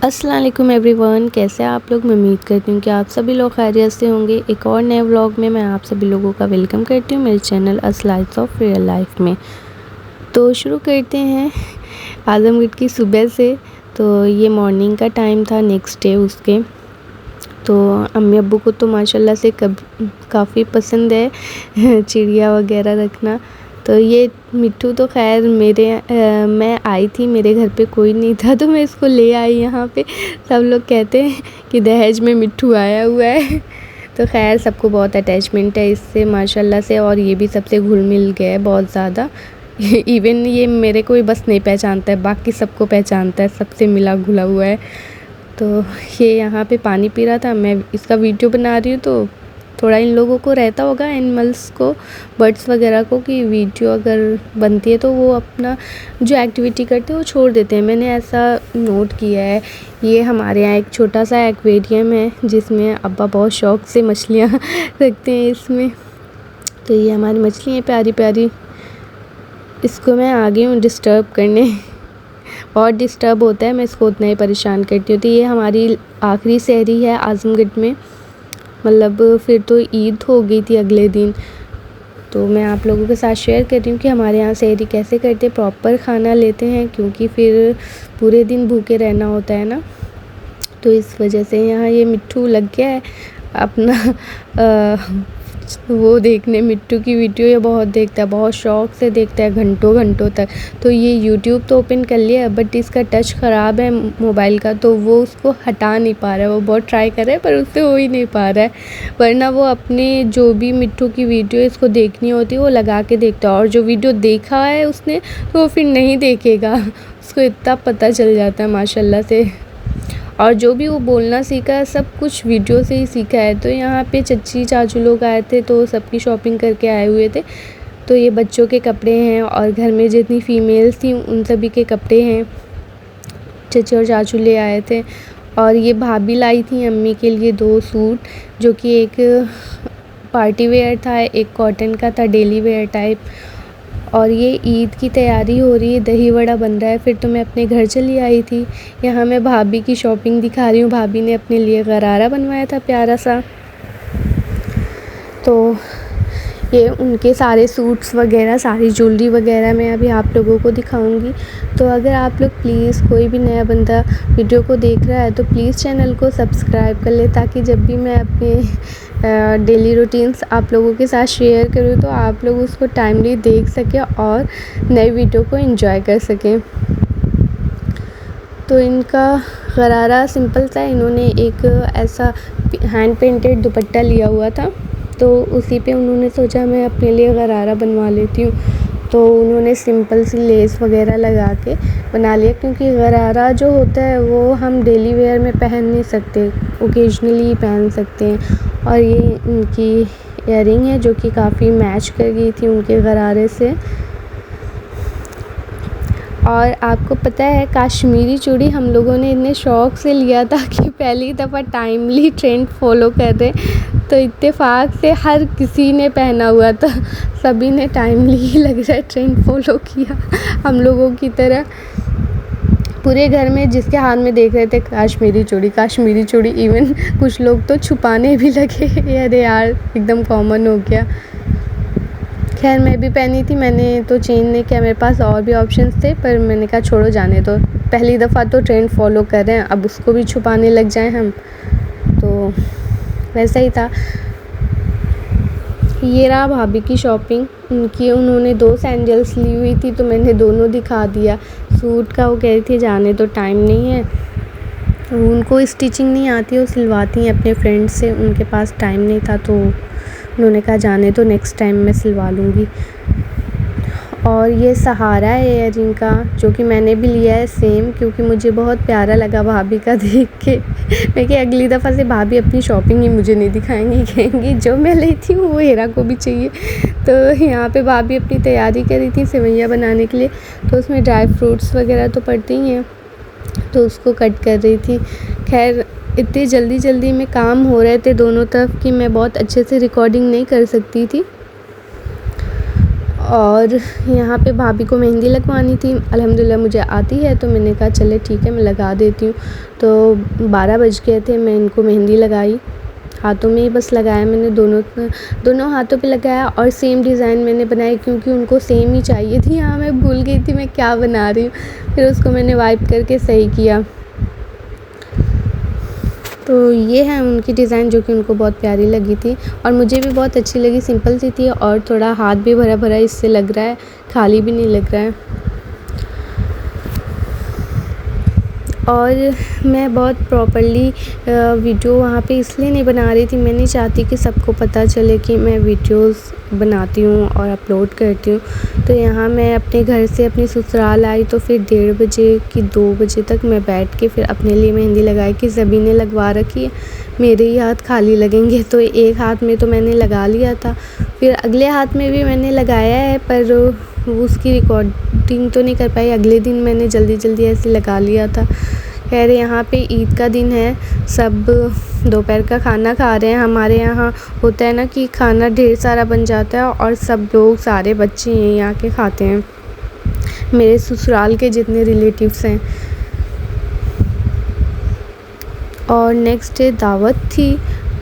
अस्सलाम वालेकुम एवरीवन, कैसे हैं आप लोग। मैं उम्मीद करती हूँ कि आप सभी लोग खैरियत से होंगे। एक और नए व्लॉग में मैं आप सभी लोगों का वेलकम करती हूँ मेरे चैनल अस्लाइट्स ऑफ रियल लाइफ में। तो शुरू करते हैं आजमगढ़ की सुबह से। तो ये मॉर्निंग का टाइम था नेक्स्ट डे उसके। तो अम्मी अब्बू को तो माशाल्लाह से काफ़ी पसंद है चिड़िया वगैरह रखना। तो ये मिट्ठू तो खैर मैं आई थी, मेरे घर पे कोई नहीं था तो मैं इसको ले आई यहाँ पे। सब लोग कहते हैं कि दहेज में मिट्ठू आया हुआ है। तो खैर सबको बहुत अटैचमेंट है इससे माशाल्लाह से, और ये भी सबसे घुल मिल गया है बहुत ज़्यादा। इवन ये मेरे को ही बस नहीं पहचानता है, बाकी सबको पहचानता है, सबसे मिला घुला हुआ है। तो ये यहाँ पे पानी पी रहा था, मैं इसका वीडियो बना रही हूँ। तो थोड़ा इन लोगों को रहता होगा, एनिमल्स को, बर्ड्स वगैरह को, कि वीडियो अगर बनती है तो वो अपना जो एक्टिविटी करते हैं वो छोड़ देते हैं। मैंने ऐसा नोट किया है। ये हमारे यहाँ एक छोटा सा एक्वेरियम है जिसमें अब्बा बहुत शौक़ से मछलियाँ रखते हैं इसमें। तो ये हमारी मछली है प्यारी प्यारी। इसको मैं आ गई हूँ डिस्टर्ब करने। बहुत डिस्टर्ब होता है, मैं इसको उतना ही परेशान करती हूँ। तो ये हमारी आखिरी सहरी है आज़मगढ़ में, मतलब फिर तो ईद हो गई थी अगले दिन। तो मैं आप लोगों के साथ शेयर कर रही हूँ कि हमारे यहाँ सहरी कैसे करते, प्रॉपर खाना लेते हैं, क्योंकि फिर पूरे दिन भूखे रहना होता है ना। तो इस वजह से यहाँ ये मिट्ठू लग गया है अपना वो देखने मिट्टू की वीडियो। ये बहुत देखता है, बहुत शौक़ से देखता है घंटों घंटों तक। तो ये यूट्यूब तो ओपन कर लिया, बट इसका टच ख़राब है मोबाइल का, तो वो उसको हटा नहीं पा रहा है। वो बहुत ट्राई कर रहा है पर उससे हो ही नहीं पा रहा है। वरना वो अपने जो भी मिट्टू की वीडियो इसको देखनी होती है वो लगा के देखता है, और जो वीडियो देखा है उसने तो वो फिर नहीं देखेगा। उसको इतना पता चल जाता है माशाल्लाह से। और जो भी वो बोलना सीखा है सब कुछ वीडियो से ही सीखा है। तो यहाँ पे चच्ची चाचू लोग आए थे तो सबकी शॉपिंग करके आए हुए थे। तो ये बच्चों के कपड़े हैं और घर में जितनी फ़ीमेल्स थी उन सभी के कपड़े हैं, चच्ची और चाचू ले आए थे। और ये भाभी लाई थी अम्मी के लिए 2 सूट, जो कि एक पार्टी वेयर था, एक कॉटन का था डेली वेयर टाइप। और ये ईद की तैयारी हो रही है, दही वड़ा बन रहा है। फिर तो मैं अपने घर चली आई थी। यहाँ मैं भाभी की शॉपिंग दिखा रही हूँ। भाभी ने अपने लिए गरारा बनवाया था प्यारा सा। तो ये उनके सारे सूट्स वगैरह, सारी ज्वेलरी वगैरह मैं अभी आप लोगों को दिखाऊंगी। तो अगर आप लोग प्लीज़, कोई भी नया बंदा वीडियो को देख रहा है तो प्लीज़ चैनल को सब्सक्राइब कर ले, ताकि जब भी मैं अपने डेली रूटीन्स आप लोगों के साथ शेयर करूँ तो आप लोग उसको टाइमली देख सकें और नई वीडियो को एंजॉय कर सकें। तो इनका गरारा सिंपल सा, इन्होंने एक ऐसा हैंड पेंटेड दुपट्टा लिया हुआ था, तो उसी पे उन्होंने सोचा मैं अपने लिए गरारा बनवा लेती हूँ। तो उन्होंने सिंपल सी लेस वगैरह लगा के बना लिया, क्योंकि गरारा जो होता है वो हम डेली वेयर में पहन नहीं सकते, ओकेजनली पहन सकते हैं। और ये उनकी इयररिंग है जो कि काफ़ी मैच कर गई थी उनके गरारे से। और आपको पता है काश्मीरी चूड़ी हम लोगों ने इतने शौक़ से लिया था कि पहली दफ़ा टाइमली ट्रेंड फॉलो कर रहे, तो इत्तेफाक से हर किसी ने पहना हुआ था, सभी ने टाइमली ही लग रहा है ट्रेंड फॉलो किया हम लोगों की तरह। पूरे घर में जिसके हाथ में देख रहे थे काश्मीरी चूड़ी काश्मीरी चूड़ी, इवन कुछ लोग तो छुपाने भी लगे। अरे यार एकदम कॉमन हो गया। खैर मैं भी पहनी थी, मैंने तो चेंज नहीं किया, मेरे पास और भी ऑप्शंस थे, पर मैंने कहा छोड़ो जाने दो, पहली दफ़ा तो ट्रेंड फॉलो कर रहे हैं, अब उसको भी छुपाने लग जाएं हम। तो वैसा ही था। ये रहा भाभी की शॉपिंग उनकी। उन्होंने 2 सैंडल्स ली हुई थी तो मैंने दोनों दिखा दिया। सूट का वो कह रही थी जाने तो टाइम नहीं है, उनको स्टिचिंग नहीं आती, वो सिलवाती हैं अपने फ्रेंड से, उनके पास टाइम नहीं था तो उन्होंने कहा जाने तो नेक्स्ट टाइम मैं सिलवा लूँगी। और ये सहारा है इयररिंग का, जो कि मैंने भी लिया है सेम, क्योंकि मुझे बहुत प्यारा लगा भाभी का देख के। मैं कि अगली दफ़ा से भाभी अपनी शॉपिंग ही मुझे नहीं दिखाएंगी, कहेंगी जो मैं लेती हूँ वो हीरा को भी चाहिए। तो यहाँ पे भाभी अपनी तैयारी कर रही थी सेवइयाँ बनाने के लिए, तो उसमें ड्राई फ्रूट्स वगैरह तो पड़ते ही हैं, तो उसको कट कर रही थी। खैर इतनी जल्दी में काम हो रहे थे दोनों तरफ कि मैं बहुत अच्छे से रिकॉर्डिंग नहीं कर सकती थी। और यहाँ पे भाभी को मेहंदी लगवानी थी। अल्हम्दुलिल्लाह मुझे आती है, तो मैंने कहा चले ठीक है मैं लगा देती हूँ। तो 12 बज गए थे, मैं इनको मेहंदी लगाई, हाथों में ही बस लगाया मैंने, दोनों हाथों पे लगाया और सेम डिज़ाइन मैंने बनाई क्योंकि उनको सेम ही चाहिए थी। हाँ, मैं भूल गई थी मैं क्या बना रही हूँ, फिर उसको मैंने वाइप करके सही किया। तो ये है उनकी डिज़ाइन जो कि उनको बहुत प्यारी लगी थी और मुझे भी बहुत अच्छी लगी। सिंपल सी थी और थोड़ा हाथ भी भरा भरा इससे लग रहा है, खाली भी नहीं लग रहा है। और मैं बहुत प्रॉपर्ली वीडियो वहाँ पे इसलिए नहीं बना रही थी, मैं नहीं चाहती कि सबको पता चले कि मैं वीडियोस बनाती हूँ और अपलोड करती हूँ। तो यहाँ मैं अपने घर से अपनी ससुराल आई तो फिर 1:30 बजे कि 2 बजे तक मैं बैठ के फिर अपने लिए मेहंदी लगाई कि सभी ने लगवा रखी है, मेरे ही हाथ खाली लगेंगे। तो एक हाथ में तो मैंने लगा लिया था, फिर अगले हाथ में भी मैंने लगाया है, पर उसकी रिकॉर्डिंग तो नहीं कर पाई। अगले दिन मैंने जल्दी ऐसे लगा लिया था। खैर यहाँ पे ईद का दिन है, सब दोपहर का खाना खा रहे हैं। हमारे यहाँ होता है ना कि खाना ढेर सारा बन जाता है और सब लोग सारे बच्चे यहीं आके खाते हैं, मेरे ससुराल के जितने रिलेटिव्स हैं। और नेक्स्ट डे दावत थी,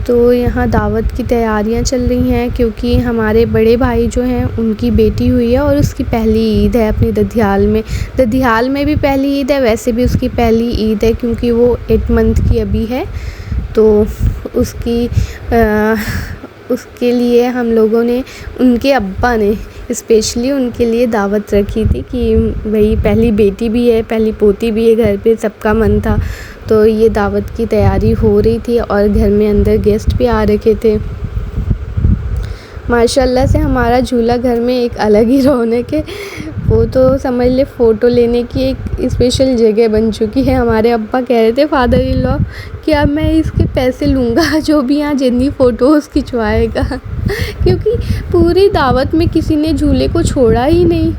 तो यहाँ दावत की तैयारियां चल रही हैं क्योंकि हमारे बड़े भाई जो हैं उनकी बेटी हुई है और उसकी पहली ईद है अपनी ददियाल में। ददियाल में भी पहली ईद है, वैसे भी उसकी पहली ईद है क्योंकि वो 8 मंथ की अभी है। तो उसके लिए हम लोगों ने, उनके अब्बा ने स्पेशली उनके लिए दावत रखी थी कि भाई पहली बेटी भी है, पहली पोती भी है, घर पे सबका मन था। तो ये दावत की तैयारी हो रही थी और घर में अंदर गेस्ट भी आ रखे थे। माशाल्लाह से हमारा झूला घर में एक अलग ही रौनक है, वो तो समझ ले फ़ोटो लेने की एक स्पेशल जगह बन चुकी है। हमारे अब्बा कह रहे थे फादर इन लॉ कि अब मैं इसके पैसे लूँगा जो भी यहाँ जितनी फ़ोटोज़ खिंचवाएगा क्योंकि पूरी दावत में किसी ने झूले को छोड़ा ही नहीं,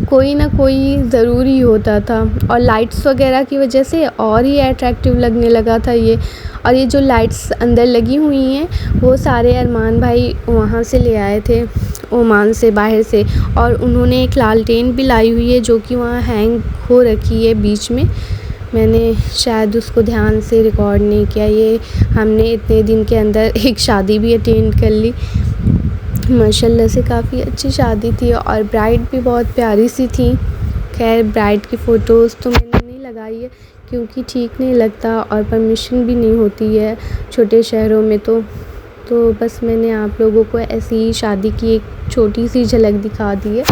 कोई ना कोई ज़रूरी होता था। और लाइट्स वगैरह की वजह से और ही अट्रैक्टिव लगने लगा था ये। और ये जो लाइट्स अंदर लगी हुई हैं वो सारे अरमान भाई वहाँ से ले आए थे, ओमान से, बाहर से। और उन्होंने एक लालटेन भी लाई हुई है जो कि वहाँ हैंग हो रखी है बीच में, मैंने शायद उसको ध्यान से रिकॉर्ड नहीं किया। ये हमने इतने दिन के अंदर एक शादी भी अटेंड कर ली, माशाल्लाह से काफ़ी अच्छी शादी थी और ब्राइड भी बहुत प्यारी सी थी। खैर ब्राइड की फ़ोटोज़ तो मैंने नहीं लगाई है क्योंकि ठीक नहीं लगता और परमिशन भी नहीं होती है छोटे शहरों में। तो बस मैंने आप लोगों को ऐसी ही शादी की एक छोटी सी झलक दिखा दी है।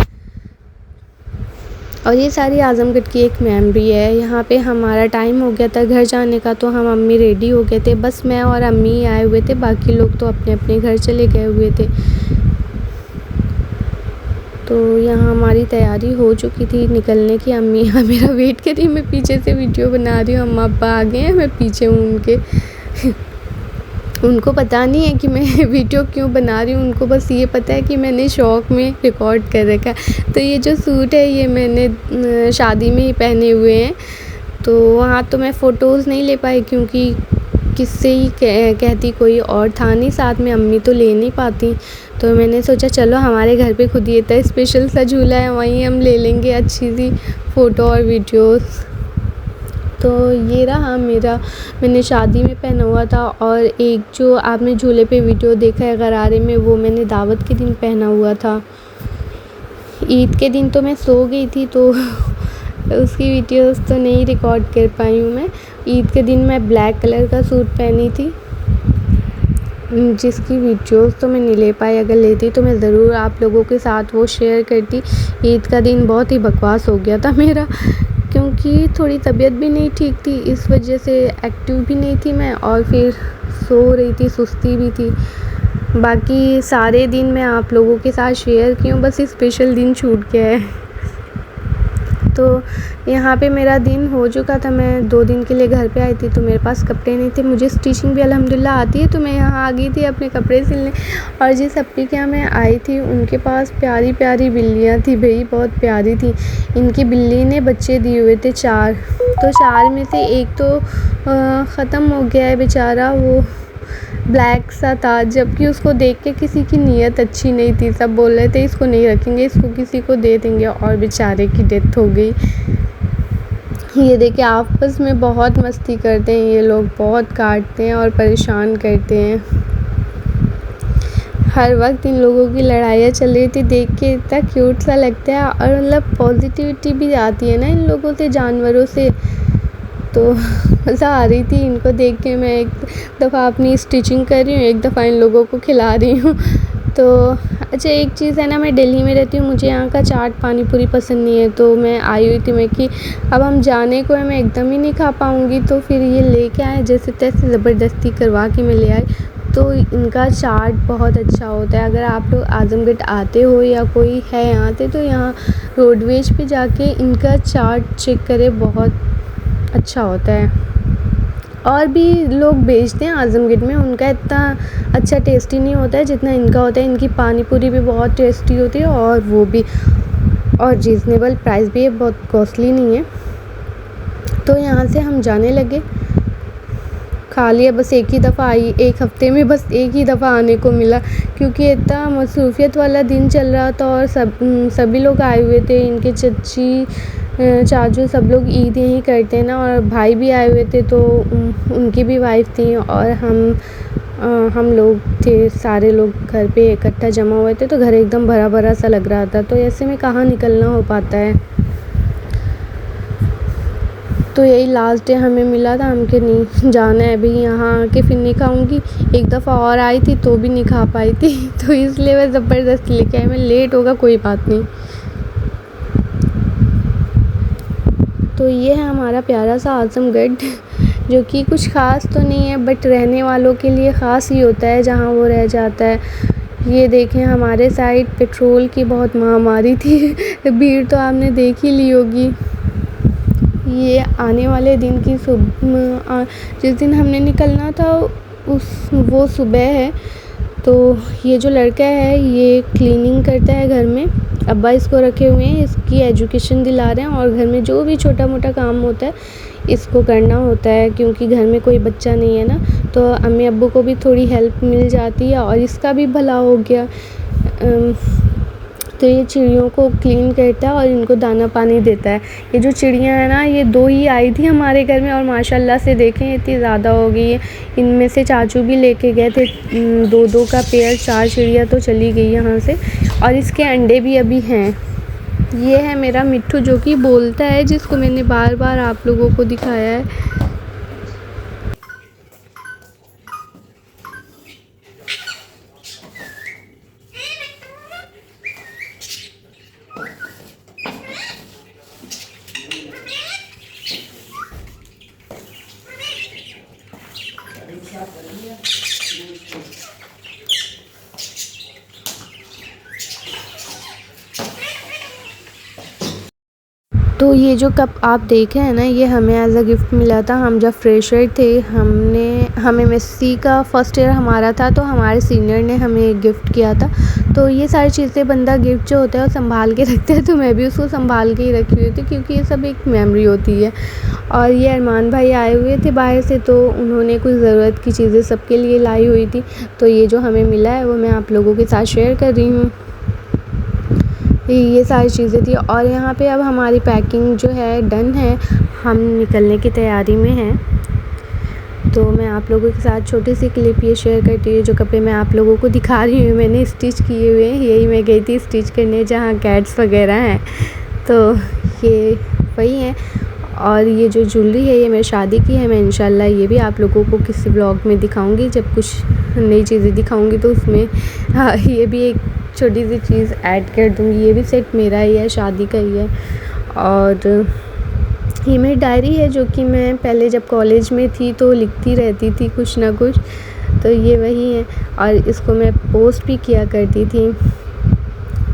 और ये सारी आज़मगढ़ की एक मेमोरी है। यहाँ पे हमारा टाइम हो गया था घर जाने का, तो हम अम्मी रेडी हो गए थे, बस मैं और अम्मी ही आए हुए थे, बाकी लोग तो अपने अपने घर चले गए हुए थे। तो यहाँ हमारी तैयारी हो चुकी थी निकलने की। अम्मी यहाँ मेरा वेट कर रही, मैं पीछे से वीडियो बना रही हूँ, अम्मा अब्बा आ गए हैं, मैं पीछे हूँ उनके उनको पता नहीं है कि मैं वीडियो क्यों बना रही हूँ, उनको बस ये पता है कि मैंने शौक़ में रिकॉर्ड कर रखा है। तो ये जो सूट है ये मैंने शादी में ही पहने हुए हैं। तो वहाँ तो मैं फ़ोटोज़ नहीं ले पाई क्योंकि किससे ही कहती, कोई और था नहीं साथ में, अम्मी तो ले नहीं पाती। तो मैंने सोचा चलो हमारे घर पे खुद ही इतना स्पेशल सा झूला है, वहीं हम ले लेंगे अच्छी सी फ़ोटो और वीडियोस। तो ये रहा मेरा, मैंने शादी में पहना हुआ था। और एक जो आपने झूले पे वीडियो देखा है गरारे में, वो मैंने दावत के दिन पहना हुआ था। ईद के दिन तो मैं सो गई थी तो उसकी वीडियोस तो नहीं रिकॉर्ड कर पाई हूँ मैं। ईद के दिन मैं ब्लैक कलर का सूट पहनी थी जिसकी वीडियोस तो मैं नहीं ले पाई, अगर लेती तो मैं ज़रूर आप लोगों के साथ वो शेयर करती। ईद का दिन बहुत ही बकवास हो गया था मेरा क्योंकि थोड़ी तबीयत भी नहीं ठीक थी, इस वजह से एक्टिव भी नहीं थी मैं और फिर सो रही थी, सुस्ती भी थी। बाकी सारे दिन मैं आप लोगों के साथ शेयर की हूँ, बस स्पेशल दिन छूट गया है। तो यहाँ पे मेरा दिन हो चुका था, मैं 2 दिन के लिए घर पे आई थी तो मेरे पास कपड़े नहीं थे। मुझे स्टिचिंग भी अल्हम्दुलिल्लाह आती है, तो मैं यहाँ आ गई थी अपने कपड़े सिलने। और जिस अप्पी के यहाँ मैं आई थी उनके पास प्यारी प्यारी बिल्लियाँ थी भाई, बहुत प्यारी थी। इनकी बिल्ली ने बच्चे दिए हुए थे 4, तो 4 में से एक तो ख़त्म हो गया है बेचारा, वो ब्लैक सा था, जबकि उसको देख के किसी की नीयत अच्छी नहीं थी। सब बोल रहे थे इसको नहीं रखेंगे, इसको किसी को दे देंगे, और बेचारे की डेथ हो गई। ये देखिए आपस में बहुत मस्ती करते हैं ये लोग, बहुत काटते हैं और परेशान करते हैं। हर वक्त इन लोगों की लड़ाइयाँ चल रही थी, देख के इतना क्यूट सा लगता है, और मतलब पॉजिटिविटी भी आती है ना इन लोगों से, जानवरों से। तो मज़ा आ रही थी इनको देख के। मैं एक दफ़ा अपनी स्टिचिंग कर रही हूँ, एक दफ़ा इन लोगों को खिला रही हूँ। तो अच्छा, एक चीज़ है ना, मैं दिल्ली में रहती हूँ, मुझे यहाँ का चाट पानी पूरी पसंद नहीं है। तो मैं आई हुई थी मैं कि अब हम जाने को है, मैं एकदम ही नहीं खा पाऊँगी, तो फिर ये लेके आए, जैसे तैसे ज़बरदस्ती करवा के मैं ले आई। तो इनका चाट बहुत अच्छा होता है। अगर आप लोग आज़मगढ़ आते हो या कोई है यहाँ पे, तो यहाँ रोडवेज पे जाके इनका चाट चेक करें, बहुत अच्छा होता है। और भी लोग बेचते हैं आज़मगढ़ में, उनका इतना अच्छा टेस्टी नहीं होता है जितना इनका होता है। इनकी पानी पूरी भी बहुत टेस्टी होती है, और वो भी और रीज़नेबल प्राइस भी है, बहुत कॉस्टली नहीं है। तो यहाँ से हम जाने लगे, खा लिया। बस एक ही दफ़ा आई, एक हफ़्ते में बस एक ही दफ़ा आने को मिला, क्योंकि इतना मसरूफ़ियत वाला दिन चल रहा था, और सभी लोग आए हुए थे। इनके चच्ची चाचू सब लोग ईद यहीं करते हैं ना, और भाई भी आए हुए थे, तो उनकी भी वाइफ़ थी, और हम लोग थे, सारे लोग घर पे इकट्ठा जमा हुए थे। तो घर एकदम भरा भरा सा लग रहा था, तो ऐसे में कहाँ निकलना हो पाता है। तो यही लास्ट डे हमें मिला था, हम के नहीं जाना है अभी, यहाँ आके फिर नहीं खाऊँगी। एक दफ़ा और आई थी तो भी नहीं खा पाई थी, तो इसलिए मैं ज़बरदस्ती लेके आई। मैं लेट होगा कोई बात नहीं। तो ये है हमारा प्यारा सा आज़मगढ़, जो कि कुछ ख़ास तो नहीं है, बट रहने वालों के लिए ख़ास ही होता है जहाँ वो रह जाता है। ये देखें हमारे साइड पेट्रोल की बहुत महामारी थी। भीड़ तो आपने देख ही ली होगी। ये आने वाले दिन की जिस दिन हमने निकलना था वो सुबह है। तो ये जो लड़का है ये क्लीनिंग करता है घर में, अब्बा इसको रखे हुए हैं, इसकी एजुकेशन दिला रहे हैं, और घर में जो भी छोटा मोटा काम होता है इसको करना होता है, क्योंकि घर में कोई बच्चा नहीं है ना, तो अम्मी अब्बू को भी थोड़ी हेल्प मिल जाती है, और इसका भी भला हो गया। तो ये चिड़ियों को क्लीन करता है और इनको दाना पानी देता है। ये जो चिड़ियाँ हैं ना, ये 2 ही आई थी हमारे घर में, और माशाल्लाह से देखें इतनी ज़्यादा हो गई है। इनमें से चाचू भी लेके गए थे 2-2 का पेयर, 4 चिड़िया तो चली गई यहाँ से, और इसके अंडे भी अभी हैं। ये है मेरा मिट्ठू, जो कि बोलता है, जिसको मैंने बार बार आप लोगों को दिखाया है। तो ये जो कप आप देखे हैं ना, ये हमें एज़ अ गिफ्ट मिला था। हम जब फ्रेशर थे, हमें एमएससी का फ़र्स्ट ईयर हमारा था, तो हमारे सीनियर ने हमें गिफ्ट किया था। तो ये सारी चीज़ें बंदा गिफ्ट जो होता है वो संभाल के रखता है, तो मैं भी उसको संभाल के ही रखी हुई थी, क्योंकि ये सब एक मेमोरी होती है। और ये अरमान भाई आए हुए थे बाहर से, तो उन्होंने कुछ ज़रूरत की चीज़ें सबके लिए लाई हुई थी। तो ये जो हमें मिला है वो मैं आप लोगों के साथ शेयर कर रही हूँ। ये सारी चीज़ें थी, और यहाँ पे अब हमारी पैकिंग जो है डन है, हम निकलने की तैयारी में हैं। तो मैं आप लोगों के साथ छोटी सी क्लिप ये शेयर करती हूँ। जो कपड़े मैं आप लोगों को दिखा रही हूँ मैंने स्टिच किए हुए हैं, यही मैं गई थी स्टिच करने जहाँ कैट्स वगैरह हैं, तो ये वही हैं। और ये जो ज्वेलरी है ये मेरी शादी की है। मैं इंशाल्लाह ये भी आप लोगों को किसी ब्लॉग में दिखाऊंगी, जब कुछ नई चीज़ें दिखाऊंगी तो उसमें ये भी एक छोटी सी चीज़ ऐड कर दूंगी। ये भी सेट मेरा ही है, शादी का ही है। और ये मेरी डायरी है, जो कि मैं पहले जब कॉलेज में थी तो लिखती रहती थी कुछ ना कुछ, तो ये वही है। और इसको मैं पोस्ट भी किया करती थी।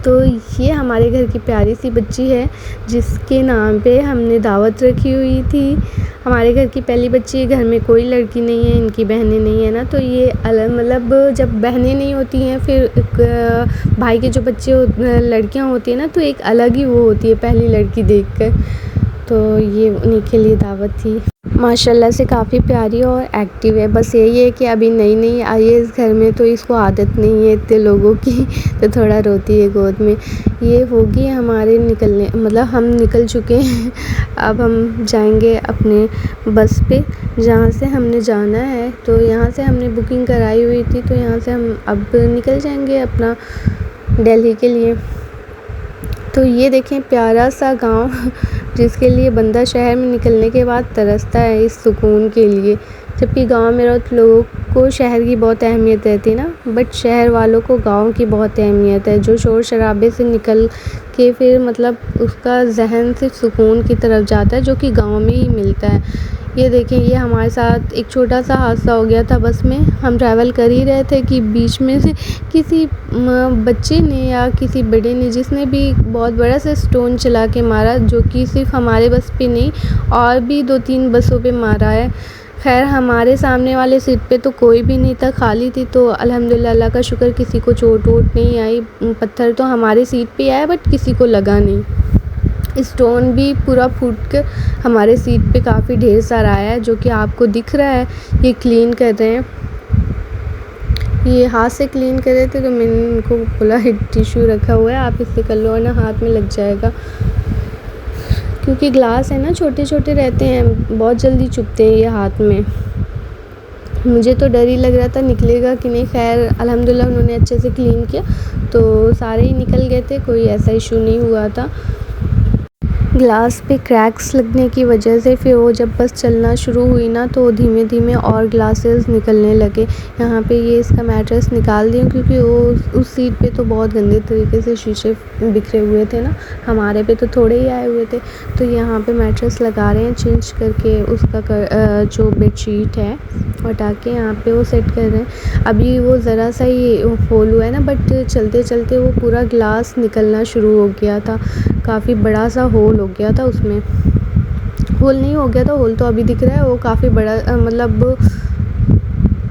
तो ये हमारे घर की प्यारी सी बच्ची है, जिसके नाम पे हमने दावत रखी हुई थी। हमारे घर की पहली बच्ची है, घर में कोई लड़की नहीं है, इनकी बहनें नहीं है ना, तो ये अलग, मतलब जब बहनें नहीं होती हैं, फिर एक भाई के जो बच्चे लड़कियां होती हैं ना, तो एक अलग ही वो होती है पहली लड़की देखकर। तो ये उन्हीं के लिए दावत थी। माशाल्लाह से काफ़ी प्यारी और एक्टिव है। बस यही है कि अभी नई-नई आई है इस घर में, तो इसको आदत नहीं है इतने लोगों की तो थोड़ा रोती है गोद में। ये होगी हमारे निकलने, मतलब हम निकल चुके हैं। अब हम जाएंगे अपने बस पे जहाँ से हमने जाना है। तो यहाँ से हमने बुकिंग कराई हुई थी, तो यहाँ से हम अब निकल जाएंगे अपना दिल्ली के लिए। तो ये देखें प्यारा सा गांव जिसके लिए बंदा शहर में निकलने के बाद तरसता है इस सुकून के लिए। जबकि गांव में रहो लोगों को शहर की बहुत अहमियत रहती है ना, बट शहर वालों को गांव की बहुत अहमियत है। जो शोर शराबे से निकल के फिर मतलब उसका जहन सिर्फ सुकून की तरफ जाता है, जो कि गांव में ही मिलता है। ये देखें, ये हमारे साथ एक छोटा सा हादसा हो गया था। बस में हम ट्रैवल कर ही रहे थे कि बीच में से किसी बच्चे ने या किसी बड़े ने, जिसने भी बहुत बड़ा सा स्टोन चला के मारा, जो कि सिर्फ हमारे बस पे नहीं और भी 2-3 बसों पे मारा है। खैर हमारे सामने वाले सीट पे तो कोई भी नहीं था, खाली थी, तो अल्हम्दुलिल्लाह अल्लाह का शुक्र किसी को चोट वोट नहीं आई। पत्थर तो हमारे सीट पे आया बट किसी को लगा नहीं। स्टोन भी पूरा फूट कर हमारे सीट पे काफ़ी ढेर सारा आया है, जो कि आपको दिख रहा है। ये क्लीन कर रहे हैं, ये हाथ से क्लीन कर रहे थे, तो मैंने इनको बोला टिश्यू रखा हुआ है, आप इससे कर लो वरना हाथ में लग जाएगा। क्योंकि ग्लास है ना, छोटे छोटे रहते हैं, बहुत जल्दी चुभते हैं ये हाथ में। मुझे तो डर ही लग रहा था निकलेगा कि नहीं। खैर अल्हम्दुलिल्लाह उन्होंने अच्छे से क्लीन किया, तो सारे ही निकल गए थे, कोई ऐसा इशू नहीं हुआ था। ग्लास पे क्रैक्स लगने की वजह से फिर वो जब बस चलना शुरू हुई ना, तो धीमे धीमे और ग्लासेस निकलने लगे। यहाँ पे ये इसका मैट्रेस निकाल दिया, क्योंकि वो उस सीट पे तो बहुत गंदे तरीके से शीशे बिखरे हुए थे ना, हमारे पे तो थोड़े ही आए हुए थे। तो यहाँ पे मैट्रेस लगा रहे हैं चेंज करके, उसका जो बेडशीट है हटा के यहाँ पे वो सेट कर रहे हैं। अभी वो ज़रा सा ही होल हुआ है ना, बट चलते चलते वो पूरा ग्लास निकलना शुरू हो गया था। काफ़ी बड़ा सा होल हो गया था उसमें। होल नहीं हो गया था, होल तो अभी दिख रहा है, वो काफ़ी बड़ा मतलब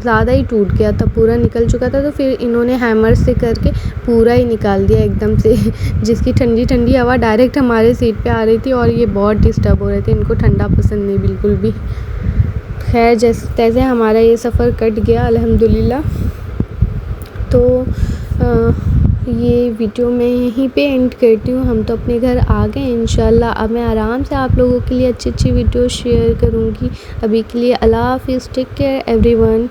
ज़्यादा ही टूट गया था, पूरा निकल चुका था। तो फिर इन्होंने हैमर से करके पूरा ही निकाल दिया एकदम से जिसकी ठंडी ठंडी हवा डायरेक्ट हमारे सीट पे आ रही थी, और ये बहुत डिस्टर्ब हो रहे थे, इनको ठंडा पसंद नहीं बिल्कुल भी। खैर जैसे तैसे हमारा ये सफ़र कट गया अल्हम्दुलिल्लाह। तो ये वीडियो मैं यहीं पे एंड करती हूँ। हम तो अपने घर आ गए इंशाल्लाह। अब मैं आराम से आप लोगों के लिए अच्छी अच्छी वीडियो शेयर करूँगी। अभी के लिए अल्लाह हाफ़िज़, टेक केयर एवरीवन।